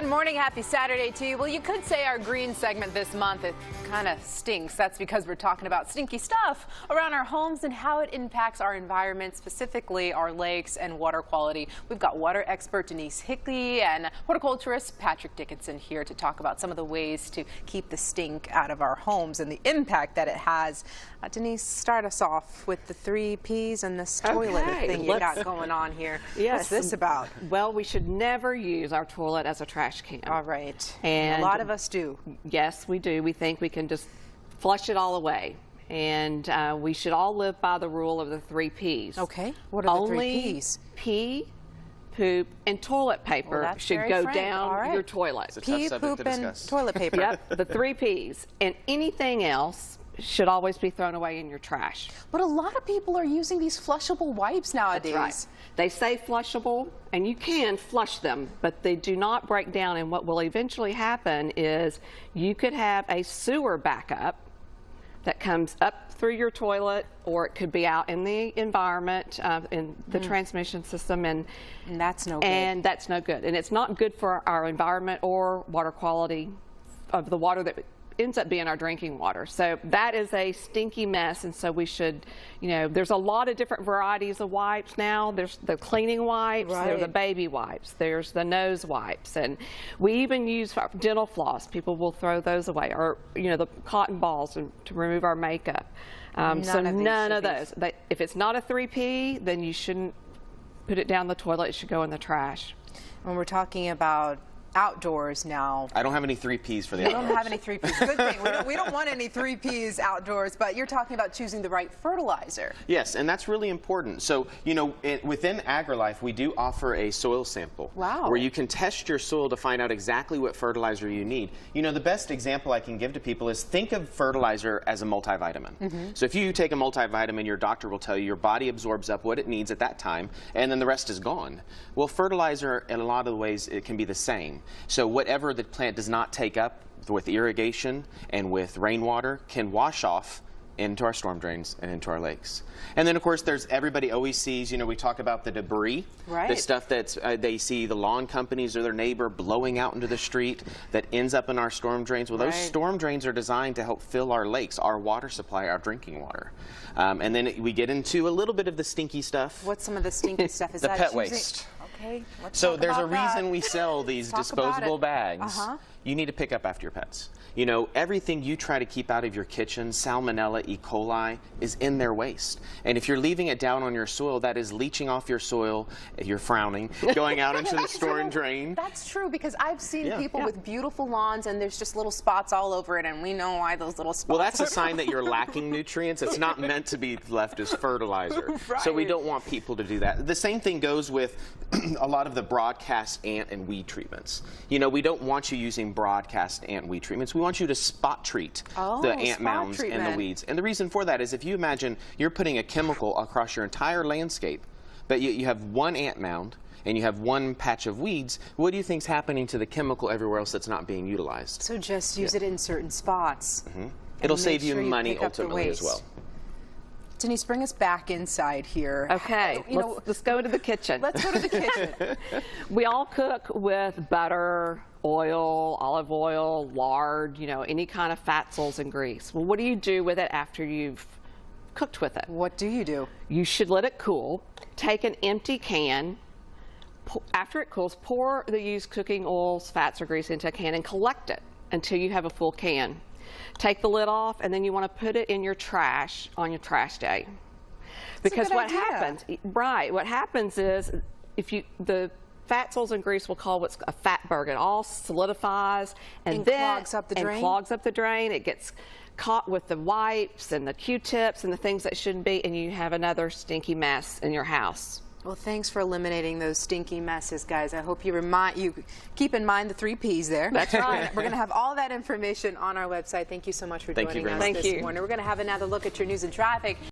Good morning, happy Saturday to you. Well, you could say our green segment this month, it kind of stinks. That's because we're talking about stinky stuff around our homes and how it impacts our environment, specifically our lakes and water quality. We've got water expert Denise Hickey and horticulturist Patrick Dickinson here to talk about some of the ways to keep the stink out of our homes and the impact that it has. Denise, start us off with the 3 Ps and this toilet thing you got going on here. Yes. What's this about? Well, we should never use our toilet as a trash can. All right. And a lot of us do. Yes, we do. We think we can just flush it all away. And we should all live by the rule of the 3 Ps. Okay. What are the 3 Only Ps? pee, poop, and toilet paper should go down your toilet. Pee, poop, and toilet paper. Yep, the 3 Ps. And anything else should always be thrown away in your trash. But a lot of people are using these flushable wipes nowadays. That's right. They say flushable, and you can flush them, but they do not break down. And what will eventually happen is you could have a sewer backup that comes up through your toilet, or it could be out in the environment, in the transmission system, and that's no good. And that's no good. And it's not good for our environment or water quality of the water that ends up being our drinking water. So that is a stinky mess, and so we should, you know, there's a lot of different varieties of wipes now. There's the cleaning wipes, there's the baby wipes, there's the nose wipes, and we even use dental floss. People will throw those away, or, you know, the cotton balls to remove our makeup. So none of those. If it's not a 3 P, then you shouldn't put it down the toilet. It should go in the trash. When we're talking about outdoors now. I don't have any 3 Ps for the outdoors. You don't have any 3 Ps. Good thing. We don't want any 3 Ps outdoors, but you're talking about choosing the right fertilizer. Yes, and that's really important. So, you know, within AgriLife, we do offer a soil sample. Wow. Where you can test your soil to find out exactly what fertilizer you need. You know, the best example I can give to people is think of fertilizer as a multivitamin. So if you take a multivitamin, your doctor will tell you your body absorbs up what it needs at that time, and then the rest is gone. Well, fertilizer, in a lot of ways, it can be the same. So whatever the plant does not take up with irrigation and with rainwater can wash off into our storm drains and into our lakes. And then, of course, everybody always sees, you know, we talk about the debris, the stuff that's they see the lawn companies or their neighbor blowing out into the street that ends up in our storm drains. Well, those storm drains are designed to help fill our lakes, our water supply, our drinking water. And then we get into a little bit of the stinky stuff. What's some of the stinky stuff? Is the that pet waste. Okay, so there's a reason we sell these disposable bags. You need to pick up after your pets. You know, everything you try to keep out of your kitchen, Salmonella, E. coli, is in their waste. And if you're leaving it down on your soil, that is leaching off your soil, you're frowning, going out into the storm drain. That's true, because I've seen people with beautiful lawns and there's just little spots all over it, and we know why those little spots. Well, that's a sign that you're lacking nutrients. It's not meant to be left as fertilizer. So we don't want people to do that. The same thing goes with a lot of the broadcast ant and weed treatments. You know, we don't want you using broadcast ant weed treatments. We want you to spot treat the ant mounds and the weeds. And the reason for that is if you imagine you're putting a chemical across your entire landscape, but you have one ant mound and you have one patch of weeds, what do you think's happening to the chemical everywhere else that's not being utilized? So just use it in certain spots. It'll save you money ultimately as well. Denise, bring us back inside here. Okay, let's go to the kitchen. Let's go to the kitchen. We all cook with butter, oil, olive oil, lard, you know, any kind of fats, oils, and grease. Well, what do you do with it after you've cooked with it? What do you do? You should let it cool. Take an empty can. After it cools, pour the used cooking oils, fats, or grease into a can and collect it until you have a full can. Take the lid off, and then you want to put it in your trash on your trash day. Because what happens, what happens is the fats, oils, and grease will call what's a fat berg. It all solidifies and then clogs up the drain. It gets caught with the wipes and the Q-tips and the things that shouldn't be, and you have another stinky mess in your house. Well, thanks for eliminating those stinky messes, guys. I hope you keep in mind the 3 Ps there. That's right. We're going to have all that information on our website. Thank you so much for joining us this morning. We're going to have another look at your news and traffic.